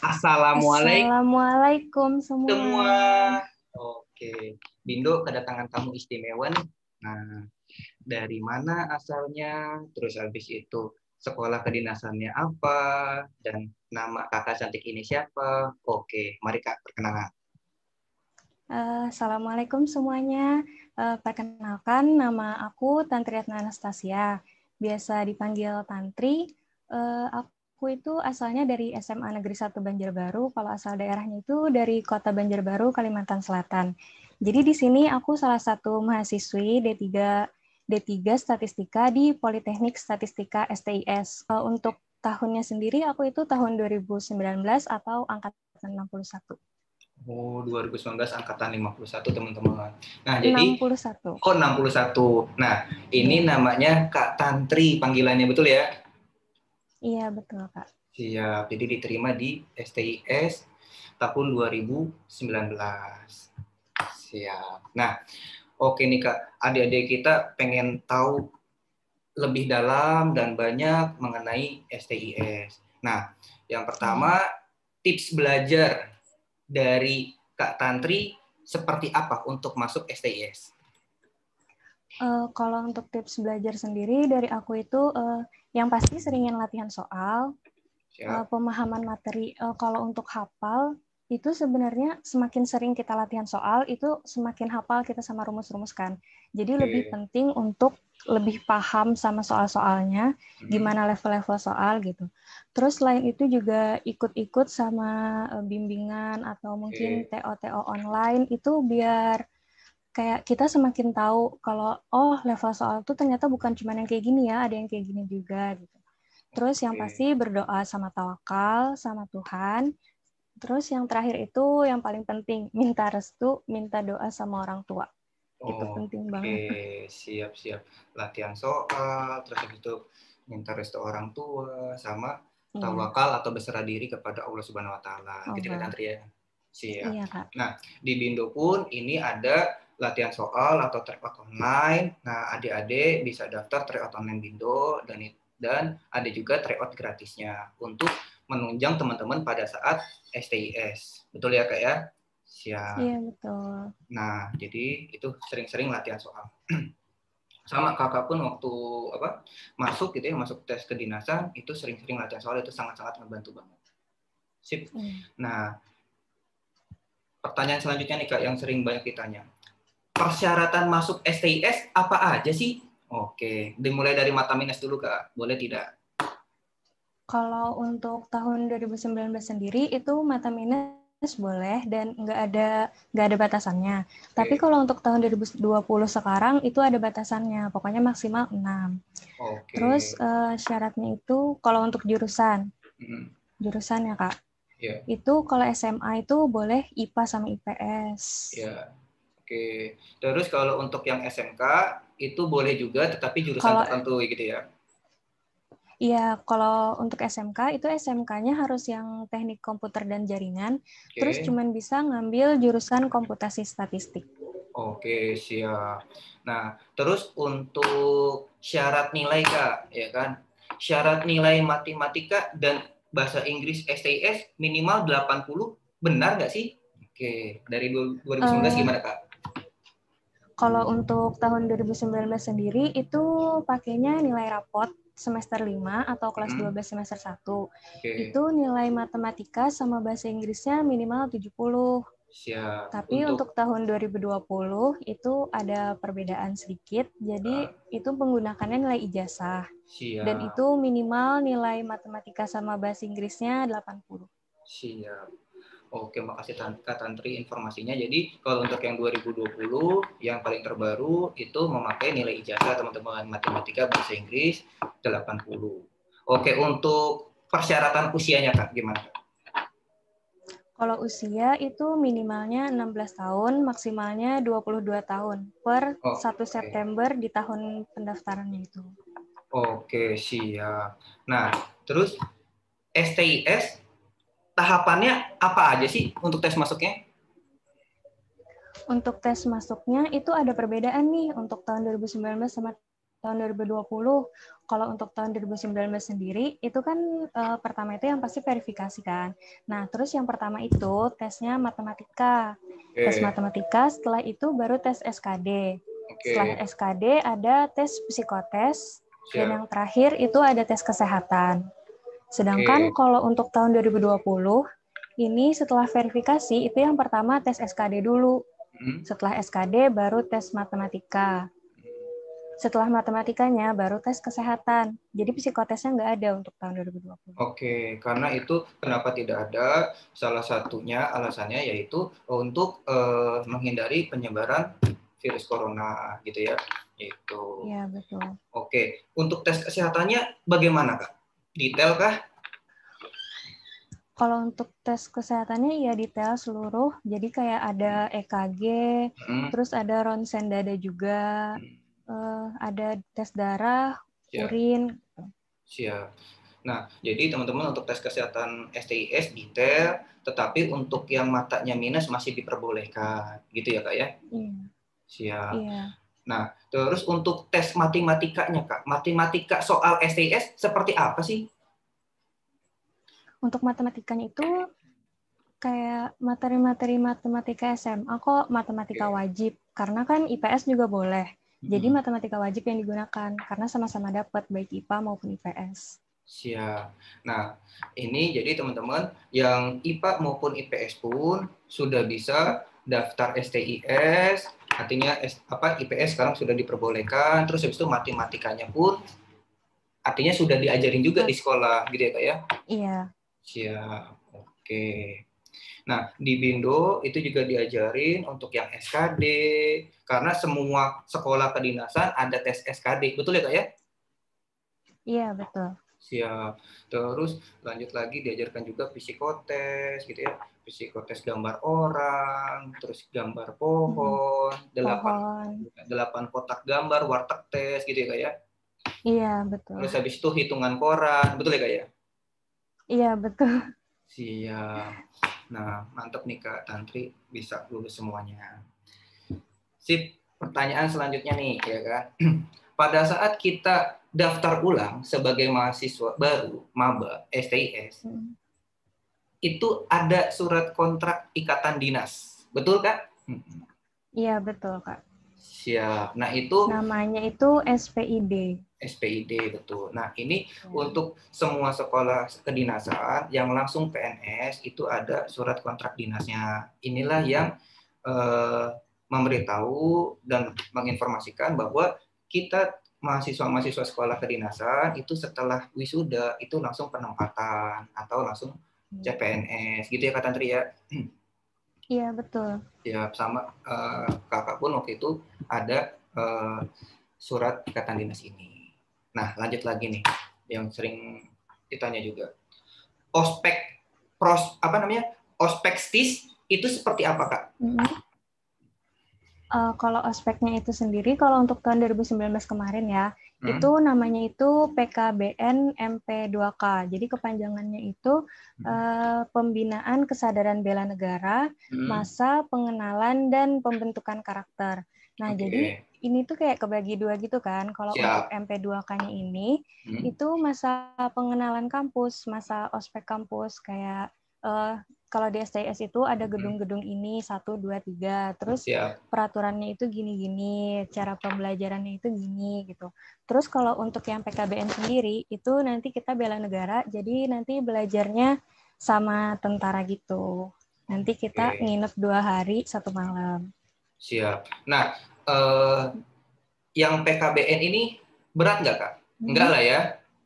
Assalamualaikum Assalamualaikum semua. semua. Oke, Bindo kedatangan tamu istimewa nih. Nah, dari mana asalnya? Terus habis itu sekolah kedinasannya apa? Dan nama kakak cantik ini siapa? Oke, mari Kak perkenalan. Assalamualaikum semuanya. Perkenalkan, nama aku Tantriatna Anastasia. Biasa dipanggil Tantri. Aku itu asalnya dari SMA Negeri 1 Banjarbaru. Kalau asal daerahnya itu dari Kota Banjarbaru, Kalimantan Selatan. Jadi di sini aku salah satu mahasiswi D3 Statistika di Politeknik Statistika STIS. Untuk tahunnya sendiri aku itu tahun 2019 atau angkatan 61. Oh, 2019 angkatan 51 teman-teman. Nah, jadi 61. 61. Nah, ini Iya. namanya Kak Tantri panggilannya betul ya? Iya, betul, Kak. Siap. Jadi diterima di STIS tahun 2019. Siap. Nah, oke nih Kak, adik-adik kita pengen tahu lebih dalam dan banyak mengenai STIS. Nah, yang pertama, tips belajar dari Kak Tantri seperti apa untuk masuk STIS? Kalau untuk tips belajar sendiri dari aku itu yang pasti seringin latihan soal, Siap. pemahaman materi. Kalau untuk hafal itu sebenarnya semakin sering kita latihan soal itu semakin hafal kita sama rumus-rumus kan. Jadi lebih Oke. penting untuk lebih paham sama soal-soalnya, gimana level-level soal gitu. Terus selain itu juga ikut-ikut sama bimbingan atau mungkin Oke. TO-TO online itu biar kayak kita semakin tahu kalau oh level soal tuh ternyata bukan cuma yang kayak gini ya, ada yang kayak gini juga gitu. Terus yang Oke. pasti berdoa sama tawakal sama Tuhan. Terus yang terakhir itu yang paling penting, minta restu, minta doa sama orang tua. Itu penting Oke, banget. siap-siap. Latihan soal, terus habis itu minta restu orang tua, sama Iya, tawakal atau berserah diri kepada Allah Subhanahu wa taala. Gitu kan Allah. Tantri ya. Siap. Iya, Kak. Nah, di Bindo pun ini ada latihan soal atau tryout online. Nah, adik-adik bisa daftar tryout online Bindo dan ada juga tryout gratisnya untuk menunjang teman-teman pada saat STIS. Betul ya, Kak ya? Siap. Iya, betul. Nah, jadi itu sering-sering latihan soal. Sama kakak pun waktu masuk gitu ya, masuk tes kedinasan itu sering-sering latihan soal, itu sangat-sangat membantu banget. Sip. Iya. Nah, pertanyaan selanjutnya nih Kak yang sering banyak ditanya. Persyaratan masuk STIS apa aja sih? Oke, dimulai dari mata minus dulu Kak. Boleh tidak? Kalau untuk tahun 2019 sendiri itu mata minus boleh dan nggak ada batasannya. Tapi Oke. kalau untuk tahun 2020 sekarang itu ada batasannya, pokoknya maksimal 6. Terus Oke. syaratnya itu kalau untuk jurusan ya Kak, Ya, itu kalau SMA itu boleh IPA sama IPS. ya. Oke. Terus kalau untuk yang SMK itu boleh juga tetapi jurusan Kalau tertentu gitu ya. Iya, kalau untuk SMK itu SMK-nya harus yang teknik komputer dan jaringan, terus Oke. cuman bisa ngambil jurusan komputasi statistik. Oke, siap. Nah, terus untuk syarat nilai, Kak, ya kan? Syarat nilai matematika dan bahasa Inggris STS minimal 80, benar nggak sih? Oke, dari 2019 Uh, gimana, Kak? Kalau untuk tahun 2019 sendiri itu pakainya nilai rapot semester 5 atau kelas 12 semester 1. Oke, Itu nilai matematika sama bahasa Inggrisnya minimal 70. siap. Tapi Untuk untuk tahun 2020 itu ada perbedaan sedikit, jadi itu penggunakannya nilai ijazah. Dan siap, itu minimal nilai matematika sama bahasa Inggrisnya 80. siap. Oke, makasih Kak Tantri informasinya. Jadi kalau untuk yang 2020 yang paling terbaru itu memakai nilai ijazah teman-teman matematika bahasa Inggris 80. Oke, untuk persyaratan usianya Kak gimana? Kalau usia itu minimalnya 16 tahun, maksimalnya 22 tahun per Oh, 1 oke. September di tahun pendaftarannya itu. Oke, siap. Nah, terus STIS tahapannya apa aja sih untuk tes masuknya? Untuk tes masuknya itu ada perbedaan nih untuk tahun 2019 sama tahun 2020. Kalau untuk tahun 2019 sendiri, itu kan pertama itu yang pasti verifikasi kan. Nah, terus yang pertama itu tesnya matematika. Tes matematika, setelah itu baru tes SKD. Setelah SKD ada tes psikotes, dan yang terakhir itu ada tes kesehatan. Sedangkan kalau untuk tahun 2020, ini setelah verifikasi, itu yang pertama tes SKD dulu. Setelah SKD baru tes matematika. Setelah matematikanya baru tes kesehatan. Jadi psikotesnya nggak ada untuk tahun 2020. Oke, karena itu kenapa tidak ada? Salah satunya alasannya yaitu untuk menghindari penyebaran virus corona, gitu ya. Itu. Iya, betul. Oke, untuk tes kesehatannya bagaimana, Kak? Detail kah? Kalau untuk tes kesehatannya ya detail seluruh. Jadi kayak ada EKG, terus ada ronsen dada juga, ada tes darah, urin. Siap. Nah, jadi teman-teman untuk tes kesehatan STIS detail, tetapi untuk yang matanya minus masih diperbolehkan, gitu ya Kak ya? Iya. Siap. Iya. Nah, terus untuk tes matematikanya Kak, matematika soal STIS seperti apa sih? Untuk matematikanya itu kayak materi-materi matematika SMA kok, matematika wajib. Karena kan IPS juga boleh. Jadi matematika wajib yang digunakan, karena sama-sama dapat baik IPA maupun IPS. Siap. Nah, ini jadi teman-teman yang IPA maupun IPS pun sudah bisa daftar STIS, artinya IPS sekarang sudah diperbolehkan, terus habis itu matematikanya pun artinya sudah diajarin juga di sekolah, gitu ya Kak ya? Iya. Siap. Oke. Nah, di Bindo itu juga diajarin untuk yang SKD, karena semua sekolah kedinasan ada tes SKD, betul ya Kak ya? Iya, betul. Siap. Terus lanjut lagi diajarkan juga psikotes gitu ya. Psikotes gambar orang, terus gambar pohon, 8 kotak gambar, warteg tes gitu ya Kak ya. Iya, betul. Terus habis itu hitungan koran, betul ya Kak ya? Iya, betul. Siap. Nah, mantap nih Kak Tantri bisa lulus semuanya. Sip, pertanyaan selanjutnya nih ya kan. Pada saat kita daftar ulang sebagai mahasiswa baru, maba, STIS, itu ada surat kontrak ikatan dinas. Betul, Kak? Iya, betul, Kak. Siap. Nah, itu namanya itu SPID. SPID, betul. Nah, ini untuk semua sekolah kedinasan yang langsung PNS itu ada surat kontrak dinasnya. Inilah yang memberitahu dan menginformasikan bahwa kita mahasiswa-mahasiswa sekolah kedinasan itu setelah wisuda itu langsung penempatan atau langsung CPNS gitu ya Kak Tantri ya. Iya, betul. Ya, sama kakak pun waktu itu ada surat ikatan dinas ini. Nah, lanjut lagi nih yang sering ditanya juga. Ospek STIS itu seperti apa, Kak? Kalau ospeknya itu sendiri, kalau untuk tahun 2019 kemarin ya, itu namanya itu PKBN MP2K. Jadi kepanjangannya itu Pembinaan Kesadaran Bela Negara, Masa Pengenalan dan Pembentukan Karakter. Nah, jadi ini tuh kayak kebagi dua gitu kan. Kalau untuk MP2K-nya ini, itu masa pengenalan kampus, masa ospek kampus, kayak kalau di STIS itu ada gedung-gedung ini 1, 2, 3. Terus peraturannya itu gini-gini, cara pembelajarannya itu gini gitu. Terus kalau untuk yang PKBN sendiri itu nanti kita bela negara, jadi nanti belajarnya sama tentara gitu. Nanti kita nginep 2 hari 1 malam. Siap. Nah, yang PKBN ini berat nggak Kak? Enggak lah ya,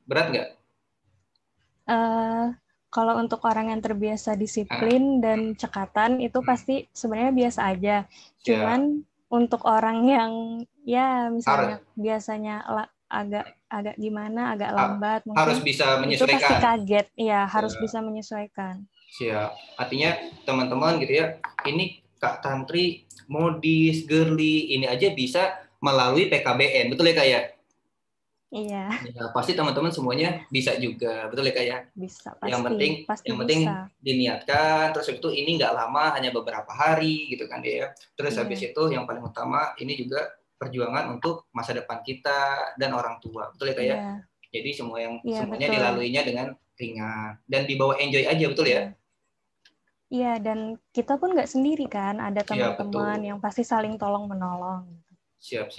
berat nggak? Kalau untuk orang yang terbiasa disiplin dan cekatan itu pasti sebenarnya biasa aja. Cuman untuk orang yang ya misalnya biasanya agak gimana, agak lambat mungkin harus bisa menyesuaikan. Itu pasti kaget. Iya, harus bisa menyesuaikan. Siap. Artinya teman-teman gitu ya, ini Kak Tantri modis, girly, ini aja bisa melalui PKBN. Betul ya Kak ya? Iya. Ya, pasti teman-teman semuanya bisa juga, betul ya Kak ya? Bisa, pasti. Yang penting diniatkan, terus habis itu ini nggak lama, hanya beberapa hari gitu kan ya. Terus habis itu yang paling utama ini juga perjuangan untuk masa depan kita dan orang tua. Betul ya Kak ya? Iya. Jadi semuanya Betul. dilaluinya dengan ringan dan dibawa enjoy aja, betul ya? Iya, dan kita pun nggak sendiri kan, ada Iya, teman-teman betul. yang pasti saling tolong-menolong. Siap.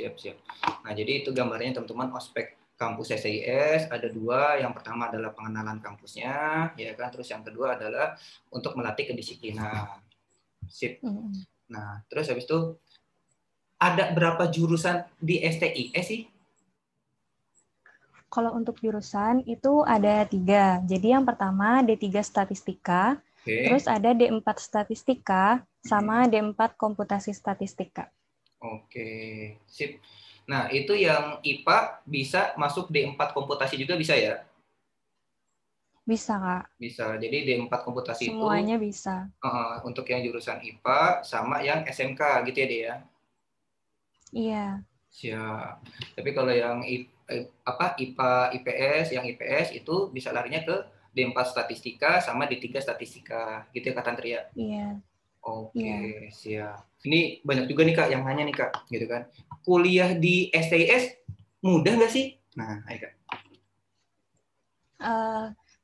Nah, jadi itu gambarnya teman-teman ospek kampus SIS ada 2. Yang pertama adalah pengenalan kampusnya, ya kan. Terus yang kedua adalah untuk melatih kedisiplinan. Sip. Nah, terus habis itu ada berapa jurusan di STIS sih? Kalau untuk jurusan itu ada 3. Jadi yang pertama D3 Statistika, terus ada D4 Statistika, sama D4 Komputasi Statistika. Oke, sip. Nah, itu yang IPA bisa masuk D4 komputasi juga bisa ya? Bisa, Kak. Bisa. Jadi D4 komputasi Semuanya itu bisa. untuk yang jurusan IPA sama yang SMK gitu ya, Dea? Iya. Siap. Tapi kalau yang IPA, IPS, yang IPS itu bisa larinya ke D4 Statistika sama D3 Statistika. Gitu ya, Kak Tantria? Iya. Oke, siap. Ini banyak juga nih Kak yang nanya nih Kak, gitu kan. Kuliah di STIS mudah nggak sih? Nah, ayo Kak.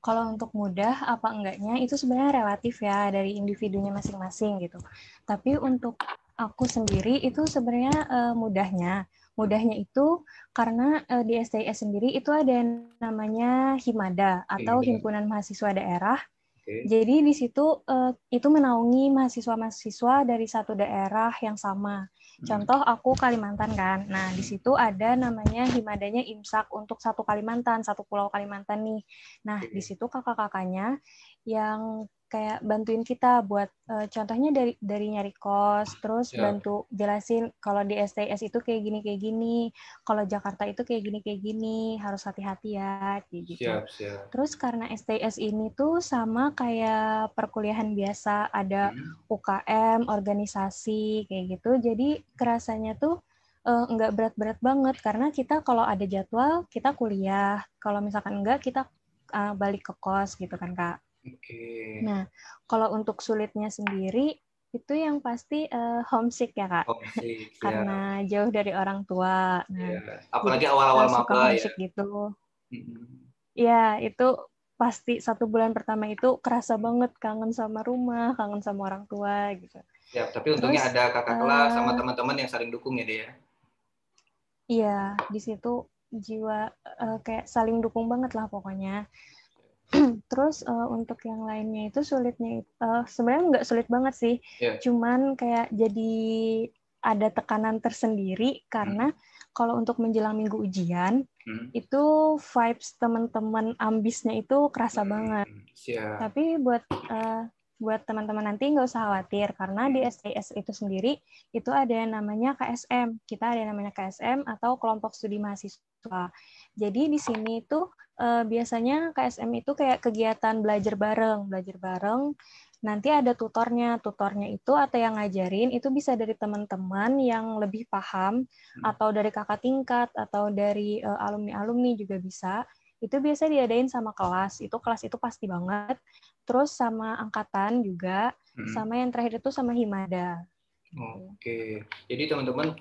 Kalau untuk mudah apa enggaknya itu sebenarnya relatif ya dari individunya masing-masing gitu. Tapi untuk aku sendiri itu sebenarnya mudahnya. Mudahnya itu karena di STIS sendiri itu ada yang namanya Himada atau Himpunan Mahasiswa Daerah. Jadi di situ itu menaungi mahasiswa-mahasiswa dari satu daerah yang sama. Contoh aku Kalimantan kan. Nah, di situ ada namanya himadanya IMSAK untuk satu Kalimantan, satu pulau Kalimantan nih. Nah, di situ kakak-kakaknya yang kayak bantuin kita buat contohnya dari nyari kos, terus bantu jelasin kalau di STS itu kayak gini, kalau Jakarta itu kayak gini, harus hati-hati ya, kayak gitu. Terus karena STS ini tuh sama kayak perkuliahan biasa, ada UKM, organisasi kayak gitu, jadi kerasanya tuh nggak berat-berat banget karena kita kalau ada jadwal kita kuliah, kalau misalkan enggak kita balik ke kos gitu kan Kak. Nah, kalau untuk sulitnya sendiri itu yang pasti homesick ya Kak, karena jauh dari orang tua. Nah, apalagi awal-awal suka maba homesick ya. gitu. Ya, itu pasti 1 bulan pertama itu kerasa banget kangen sama rumah, kangen sama orang tua gitu. Ya, tapi untungnya ada kakak kelas sama teman-teman yang saling dukung ya dia. Iya, di situ jiwa kayak saling dukung banget lah pokoknya. Terus untuk yang lainnya itu sulitnya sebenarnya nggak sulit banget sih, cuman kayak jadi ada tekanan tersendiri karena kalau untuk menjelang minggu ujian itu vibes teman-teman ambisnya itu kerasa banget. Tapi buat teman-teman nanti nggak usah khawatir karena di STS itu sendiri itu ada yang namanya KSM. Kita ada yang namanya KSM atau kelompok studi mahasiswa. Jadi di sini itu biasanya KSM itu kayak kegiatan belajar bareng. Nanti ada tutornya itu atau yang ngajarin itu bisa dari teman-teman yang lebih paham atau dari kakak tingkat atau dari alumni-alumni juga bisa. Itu biasa diadain sama kelas itu pasti banget. Terus sama angkatan juga, sama yang terakhir itu sama Himada. Oke, jadi teman-teman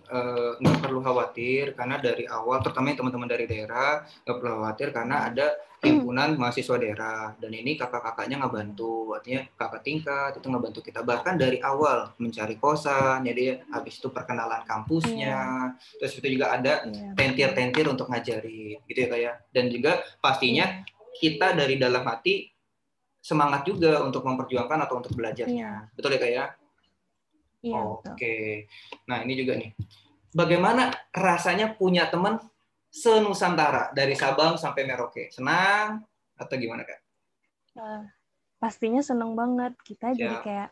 nggak perlu khawatir karena dari awal, terutama teman-teman dari daerah nggak perlu khawatir karena ada himpunan mahasiswa daerah dan ini kakak-kakaknya ngebantu, artinya kakak tingkat itu ngebantu kita bahkan dari awal mencari kosan, jadi habis itu perkenalan kampusnya, terus itu juga ada tentir-tentir untuk ngajarin, gitu ya kayak, dan juga pastinya kita dari dalam hati semangat juga untuk memperjuangkan atau untuk belajarnya, betul ya kak ya? Oke, nah ini juga nih, bagaimana rasanya punya teman se-Nusantara dari Sabang sampai Merauke? Senang atau gimana kak? Pastinya senang banget, kita jadi kayak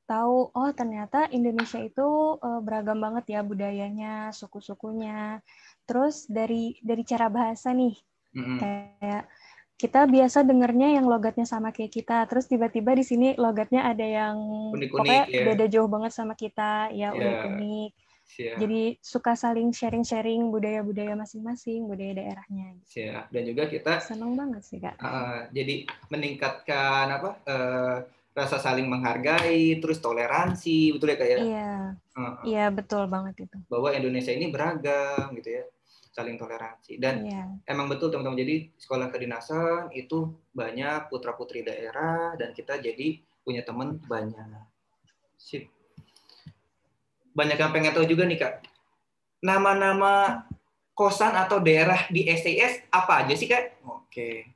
tahu oh ternyata Indonesia itu beragam banget ya budayanya, suku-sukunya. Terus dari cara bahasa nih, kayak kita biasa dengernya yang logatnya sama kayak kita, terus tiba-tiba di sini logatnya ada yang pokoknya beda jauh banget sama kita, ya unik-unik. Jadi suka saling sharing-sharing budaya-budaya masing-masing, budaya daerahnya. Dan juga kita seneng banget sih kak. Jadi meningkatkan rasa saling menghargai, terus toleransi, betul ya Kak ya? Iya, iya betul banget itu. Bahwa Indonesia ini beragam gitu ya, saling toleransi. Dan emang betul teman-teman, jadi sekolah kedinasan itu banyak putra-putri daerah dan kita jadi punya teman banyak. Sip. Banyak yang pengen tahu juga nih Kak, nama-nama kosan atau daerah di STIS apa aja sih Kak? Oke.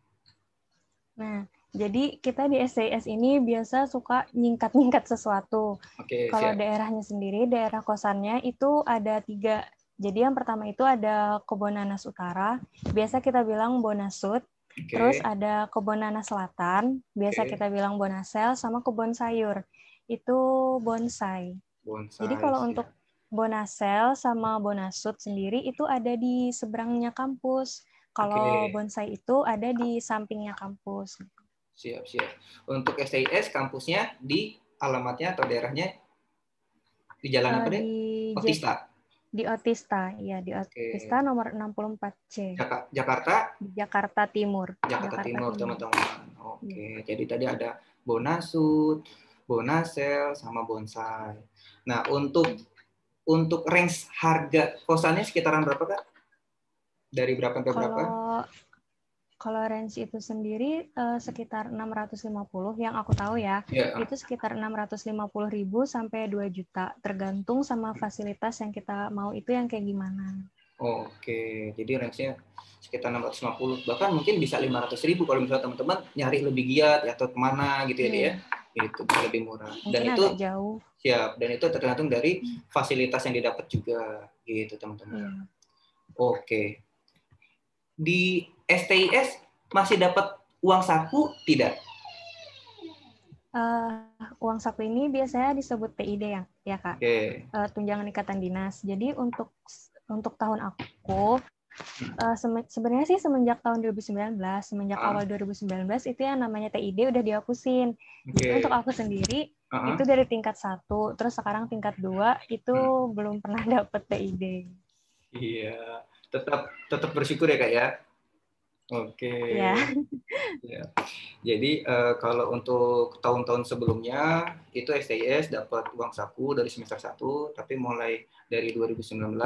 Nah, jadi kita di STIS ini biasa suka nyingkat-nyingkat sesuatu. Oke, kalau siap. daerahnya sendiri, daerah kosannya itu ada 3. Jadi yang pertama itu ada Kebonanas Utara, biasa kita bilang Bonasut. Terus ada Kebonanas Selatan, biasa kita bilang Bonasel, sama Kebon Sayur, itu bonsai. Jadi kalau untuk Bonasel sama Bonasut sendiri itu ada di seberangnya kampus. Kalau bonsai itu ada di sampingnya kampus. Siap. Untuk STIS kampusnya di alamatnya atau daerahnya di jalan apa deh? Otista. Di Otista, ya di Otista nomor 64C. Jakarta? Di Jakarta Timur. Jakarta Timur, teman-teman. Oke, jadi tadi ada Bonasut, Bonasel, sama bonsai. Nah, untuk range harga kosannya sekitaran berapa Kak? Dari berapa sampai berapa? Kalau range itu sendiri sekitar 650 yang aku tahu ya. Itu sekitar 650.000 sampai 2 juta, tergantung sama fasilitas yang kita mau itu yang kayak gimana. Oke, jadi range-nya sekitar 650, bahkan mungkin bisa 500.000 kalau misalnya teman-teman nyari lebih giat atau kemana gitu ya, itu bisa lebih murah. Mungkin dan itu agak jauh. Siap, dan itu tergantung dari fasilitas yang didapat juga gitu teman-teman. Oke. Di STIS masih dapat uang saku tidak? Uang saku ini biasanya disebut TID ya Kak. Tunjangan Ikatan Dinas. Jadi untuk tahun aku sebenarnya sih semenjak tahun 2019, semenjak awal 2019 itu yang namanya TID udah dihapusin. Jadi untuk aku sendiri itu dari tingkat 1, terus sekarang tingkat 2 itu belum pernah dapet TID. Iya, tetap bersyukur ya Kak ya. Oke. Ya. Jadi kalau untuk tahun-tahun sebelumnya itu STIS dapat uang saku dari semester 1, tapi mulai dari 2019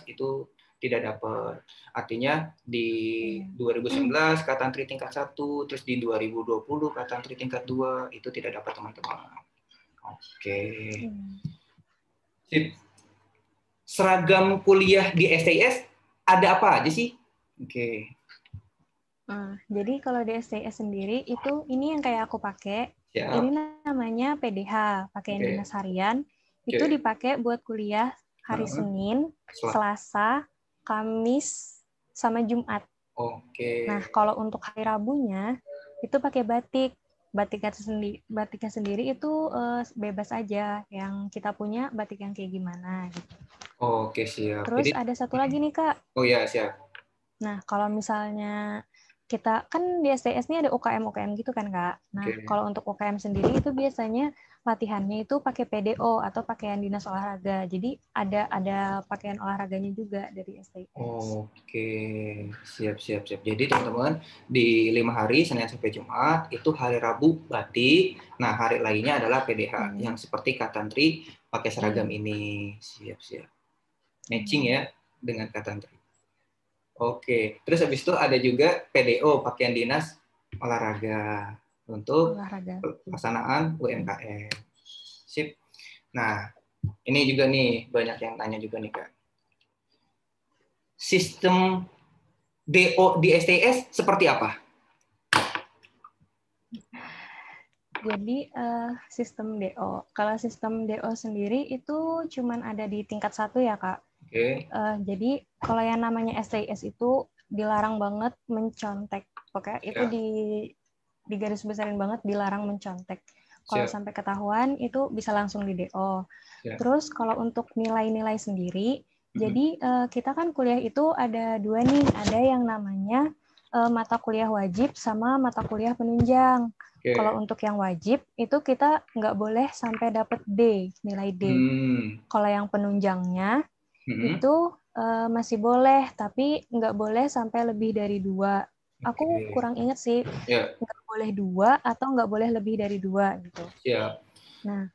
itu tidak dapat. Artinya di 2019 Katantri tingkat 1, terus di 2020 Katantri tingkat 2 itu tidak dapat teman-teman. Oke. Sip. Seragam kuliah di STIS ada apa aja sih? Oke. Jadi kalau di STIS sendiri itu ini yang kayak aku pakai. Ini namanya PDH, pakaian dinas harian. Itu dipakai buat kuliah hari Senin, Selasa, Kamis, sama Jumat. Nah, kalau untuk hari Rabunya itu pakai batik. Batiknya sendiri itu bebas aja. Yang kita punya batik yang kayak gimana. Gitu. Oke, siap. Terus ada satu lagi nih Kak. Oh ya, siap. Nah, kalau misalnya kita kan di STS ini ada UKM gitu kan Kak. Nah, kalau untuk UKM sendiri itu biasanya latihannya itu pakai PDO atau pakaian dinas olahraga. Jadi ada pakaian olahraganya juga dari STS. Oke, siap. Jadi teman-teman di 5 hari Senin sampai Jumat itu hari Rabu batik. Nah, hari lainnya adalah PDH yang seperti Katantri pakai seragam ini. Siap. Matching ya dengan Katantri. Oke, terus habis itu ada juga PDO, pakaian dinas olahraga untuk pelaksanaan UMKM. Sip. Nah, ini juga nih banyak yang tanya juga nih Kak. Sistem DO di STS seperti apa? Jadi sistem DO. Kalau sistem DO sendiri itu cuman ada di tingkat 1 ya Kak. Jadi kalau yang namanya STIS itu dilarang banget mencontek. Pokoknya itu di garis besarin banget dilarang mencontek. Kalau sampai ketahuan itu bisa langsung di DO. Terus kalau untuk nilai-nilai sendiri, jadi kita kan kuliah itu ada 2 nih. Ada yang namanya mata kuliah wajib sama mata kuliah penunjang. Kalau untuk yang wajib itu kita nggak boleh sampai dapat D, nilai D. Kalau yang penunjangnya itu masih boleh, tapi nggak boleh sampai lebih dari 2. aku kurang ingat sih, Ya, nggak boleh 2 atau nggak boleh lebih dari 2 gitu. siap. Nah,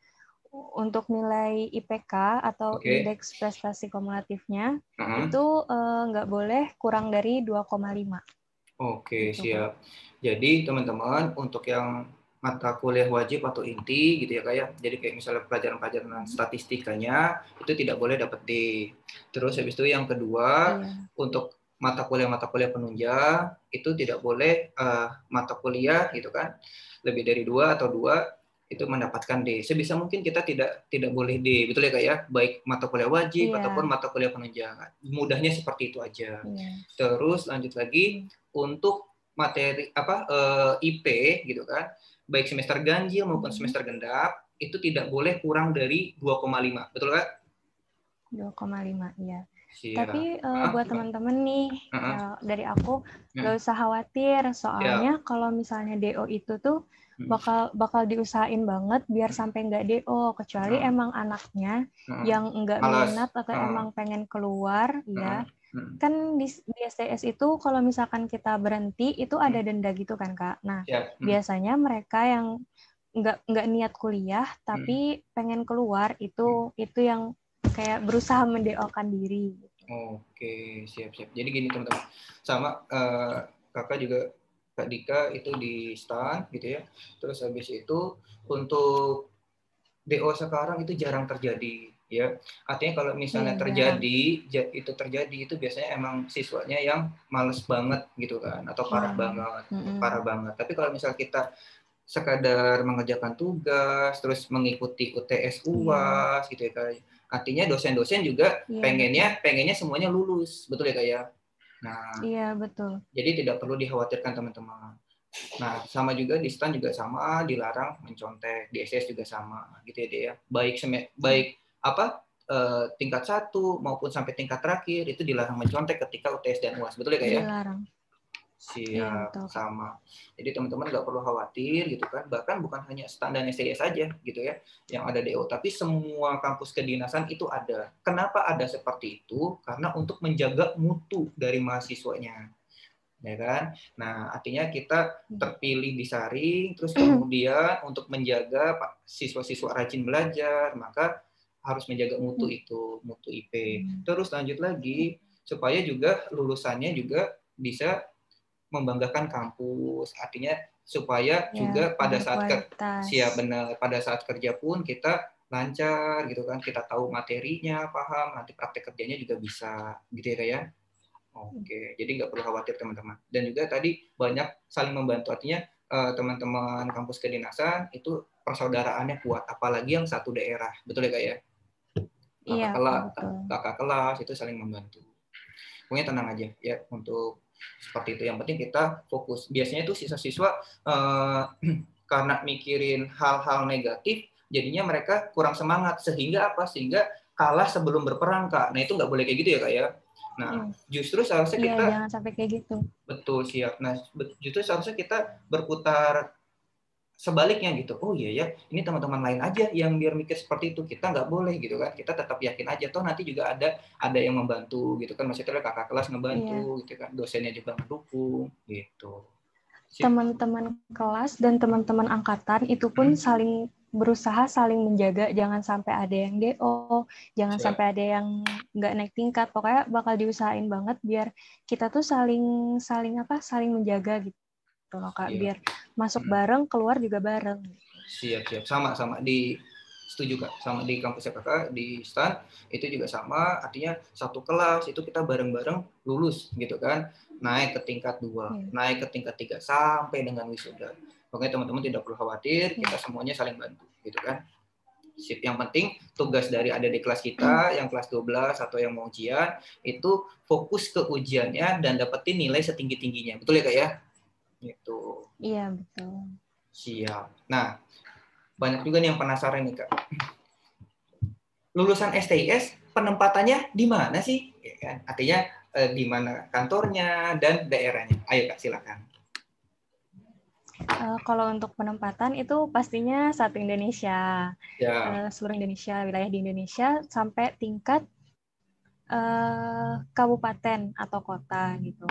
untuk nilai IPK atau Oke. indeks prestasi kumulatifnya Heeh. itu nggak boleh kurang dari 2,5 Oke, gitu, Kak. siap. Jadi teman-teman untuk yang mata kuliah wajib atau inti gitu ya Kak ya. Jadi kayak misalnya pelajaran-pelajaran statistikanya itu tidak boleh dapat D. Terus habis itu yang kedua Iya. untuk mata kuliah penunjang itu tidak boleh mata kuliah gitu kan lebih dari 2 itu mendapatkan D. Sebisa mungkin kita tidak boleh D, betul ya Kak ya? Baik mata kuliah wajib ataupun Iya. mata kuliah penunjang. Mudahnya seperti itu aja. Iya. Terus lanjut lagi untuk materi IP gitu kan, baik semester ganjil maupun semester genap itu tidak boleh kurang dari 2,5. Betul Kak? 2,5, iya. Siap. Tapi buat teman-teman nih, dari aku Hmm. nggak usah khawatir, Siap. soalnya kalau misalnya DO itu tuh bakal diusahain banget biar sampai nggak DO, kecuali emang anaknya yang nggak Malas. minat atau emang pengen keluar, ya. Hmm. Kan di STS itu kalau misalkan kita berhenti, itu ada denda gitu kan, Kak. Nah, Siap. biasanya mereka yang nggak niat kuliah, tapi pengen keluar, itu yang kayak berusaha mendeokan diri. Oke, siap-siap. Jadi gini teman-teman, sama kakak juga Kak Dika itu di STAN gitu ya. Terus habis itu untuk DO sekarang itu jarang terjadi ya. Artinya kalau misalnya terjadi itu biasanya emang siswanya yang males banget gitu kan atau parah banget, parah banget. Tapi kalau misal kita sekadar mengerjakan tugas, terus mengikuti UTS UAS gitu ya Kak. Artinya dosen-dosen juga pengennya semuanya lulus, betul ya Kak ya? Nah, iya betul. jadi tidak perlu dikhawatirkan teman-teman. Nah, sama juga di STAN juga sama, dilarang mencontek, di SS juga sama, gitu ya dia ya. Baik tingkat 1 maupun sampai tingkat terakhir itu dilarang mencontek ketika UTS dan UAS, betul ya Kak ya? Dilarang. Iya, Siap, betul, Kak. sama. Jadi teman-teman nggak perlu khawatir gitu kan. Bahkan bukan hanya STAN dan STS saja gitu ya yang ada DO, tapi semua kampus kedinasan itu ada. Kenapa ada seperti itu? Karena untuk menjaga mutu dari mahasiswanya. Ya kan? Nah, artinya kita terpilih disaring, terus kemudian untuk menjaga siswa-siswa rajin belajar, maka harus menjaga mutu itu, mutu IP. Terus lanjut lagi supaya juga lulusannya juga bisa membanggakan kampus. Artinya supaya juga pada saat pada saat kerja pun kita lancar gitu kan, kita tahu materinya, paham, nanti praktek kerjanya juga bisa gitu ya Kak ya. Oke, jadi nggak perlu khawatir teman-teman. Dan juga tadi banyak saling membantu, artinya teman-teman kampus kedinasan itu persaudaraannya kuat, apalagi yang satu daerah, betul ya Kak ya? Kakak kelas itu saling membantu. Pokoknya tenang aja ya untuk seperti itu. Yang penting kita fokus. Biasanya tuh siswa-siswa karena mikirin hal-hal negatif, jadinya mereka kurang semangat sehingga apa? Sehingga kalah sebelum berperang Kak. Nah itu nggak boleh kayak gitu ya Kak ya. Nah, justru seharusnya kita jangan sampai kayak gitu. Betul, siap. Nah, justru seharusnya kita berputar sebaliknya gitu. Oh iya ya, ini teman-teman lain aja yang biar mikir seperti itu. Kita nggak boleh gitu kan. Kita tetap yakin aja. Toh nanti juga ada yang membantu gitu kan. Maksudnya kakak kelas ngebantu gitu kan. Dosennya juga mendukung gitu. Teman-teman kelas dan teman-teman angkatan itu pun saling berusaha saling menjaga, jangan sampai ada yang DO, jangan sampai ada yang nggak naik tingkat. Pokoknya bakal diusahain banget biar kita tuh saling menjaga gitu loh Kak, biar masuk bareng, keluar juga bareng. Siap. Sama setuju Kak, sama di kampus kakak di STAN itu juga sama, artinya satu kelas itu kita bareng-bareng lulus gitu kan, naik ke tingkat 2, naik ke tingkat 3 sampai dengan wisuda. Pokoknya teman-teman tidak perlu khawatir, kita semuanya saling bantu gitu kan. Sip. Yang penting tugas dari adik di kelas kita yang kelas 12 atau yang mau ujian itu fokus ke ujiannya dan dapetin nilai setinggi-tingginya. Betul ya Kak ya? Gitu. Iya, betul. Siap. Nah, banyak juga nih yang penasaran nih Kak. Lulusan STIS penempatannya di mana sih? Ya kan? Artinya di mana kantornya dan daerahnya. Ayo Kak, silakan. Kalau untuk penempatan itu pastinya satu Indonesia, seluruh Indonesia, wilayah di Indonesia sampai tingkat kabupaten atau kota gitu.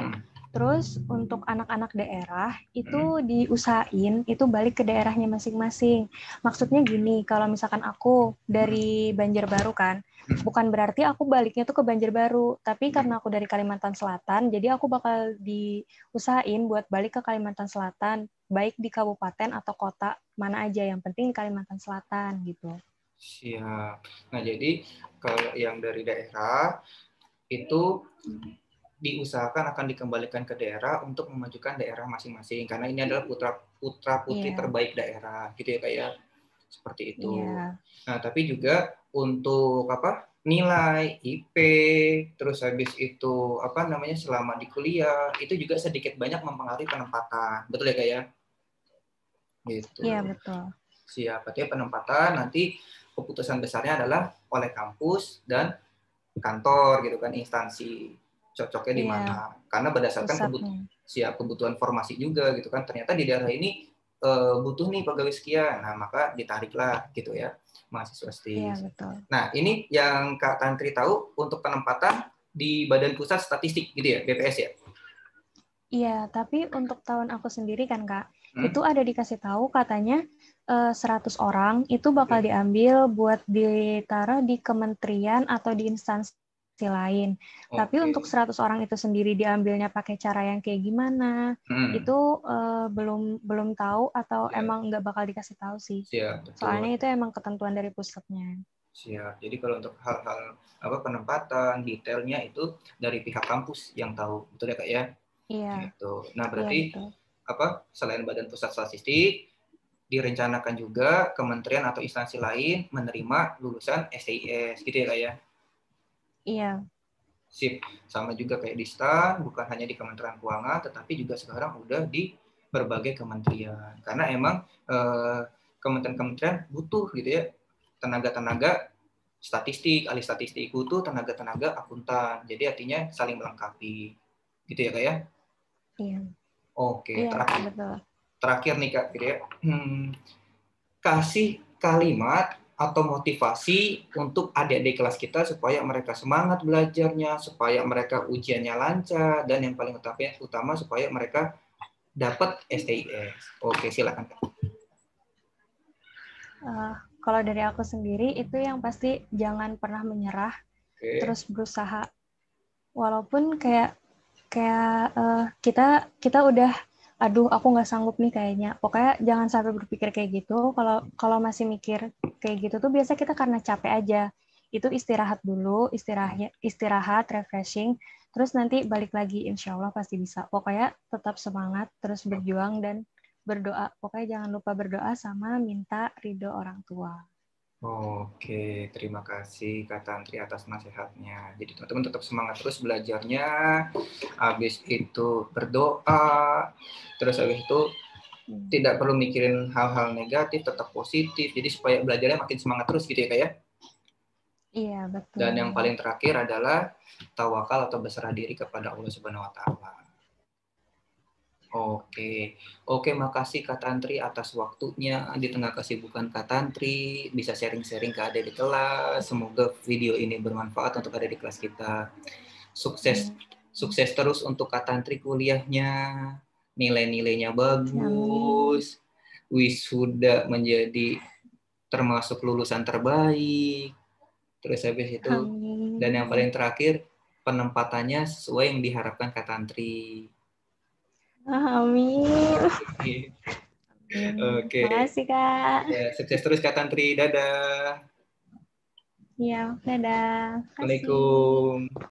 Terus untuk anak-anak daerah itu diusahain itu balik ke daerahnya masing-masing. Maksudnya gini, kalau misalkan aku dari Banjarbaru kan, bukan berarti aku baliknya tuh ke Banjarbaru, tapi karena aku dari Kalimantan Selatan, jadi aku bakal diusahain buat balik ke Kalimantan Selatan, baik di kabupaten atau kota mana aja, yang penting di Kalimantan Selatan gitu. Siap. Nah, jadi kalau yang dari daerah itu diusahakan akan dikembalikan ke daerah untuk memajukan daerah masing-masing karena ini adalah putra putri terbaik daerah gitu ya kayak seperti itu. Nah, tapi juga untuk nilai IP terus habis itu selama di kuliah itu juga sedikit banyak mempengaruhi penempatan. Betul ya kayak? Gitu. Iya, betul. Siap. Berarti penempatan nanti keputusan besarnya adalah oleh kampus dan kantor gitu kan, instansi cocoknya di mana. Karena berdasarkan kebutuhan formasi juga gitu kan. Ternyata di daerah ini butuh nih pegawai sekian. Nah, maka ditariklah gitu ya mahasiswa STIK. Iya, betul. Nah, ini yang Kak Tantri tahu untuk penempatan di Badan Pusat Statistik gitu ya, BPS ya? Iya, tapi untuk tahun aku sendiri kan Kak, itu ada dikasih tahu katanya 100 orang itu bakal diambil buat ditaruh di kementerian atau di instansi lain. Tapi untuk 100 orang itu sendiri diambilnya pakai cara yang kayak gimana, itu belum tahu atau emang nggak bakal dikasih tahu sih. Siap, betul. Soalnya itu emang ketentuan dari pusatnya. Siap. Jadi kalau untuk hal-hal penempatan detailnya itu dari pihak kampus yang tahu, betul ya Kak ya? Iya. Gitu. Nah, berarti selain Badan Pusat Statistik direncanakan juga kementerian atau instansi lain menerima lulusan STIS gitu ya Kak ya? Iya. Sip. Sama juga kayak di STAN, bukan hanya di Kementerian Keuangan, tetapi juga sekarang udah di berbagai kementerian. Karena emang kementerian-kementerian butuh gitu ya tenaga-tenaga statistik, ahli statistik, butuh tenaga-tenaga akuntan. Jadi artinya saling melengkapi. Gitu ya Kak ya? Iya. Oke, iya, terakhir nih Kak, gitu ya. Kasih kalimat atau motivasi untuk adik-adik kelas kita supaya mereka semangat belajarnya, supaya mereka ujiannya lancar, dan yang paling utama supaya mereka dapat STIS. Oke, silakan Kak. Kalau dari aku sendiri itu yang pasti jangan pernah menyerah, terus berusaha. Walaupun kayak kita udah, aduh aku nggak sanggup nih kayaknya. Pokoknya jangan sampai berpikir kayak gitu. Kalau masih mikir kayak gitu tuh biasa kita karena capek aja. Itu istirahat dulu, istirahat, refreshing, terus nanti balik lagi. Insya Allah pasti bisa. Pokoknya tetap semangat, terus berjuang dan berdoa. Pokoknya jangan lupa berdoa sama minta ridho orang tua. Oke, terima kasih Kak Tantri atas nasihatnya. Jadi teman-teman tetap semangat terus belajarnya. Habis itu berdoa. Terus habis itu tidak perlu mikirin hal-hal negatif, tetap positif. Jadi supaya belajarnya makin semangat terus gitu ya Kak ya? Iya, betul. Dan yang paling terakhir adalah tawakal atau berserah diri kepada Allah Subhanahu wa taala. Oke, makasih Kak Tantri atas waktunya di tengah kesibukan Kak Tantri, bisa sharing-sharing ke adik di kelas. Semoga video ini bermanfaat untuk adik di kelas kita. Sukses terus untuk Kak Tantri kuliahnya, nilai-nilainya bagus, wisuda menjadi termasuk lulusan terbaik. Terus habis itu, dan yang paling terakhir, penempatannya sesuai yang diharapkan Kak Tantri. Amin. Oke. Makasih Kak. Ya, sukses terus Kak Tantri. Dadah. Iya, dadah. Assalamualaikum.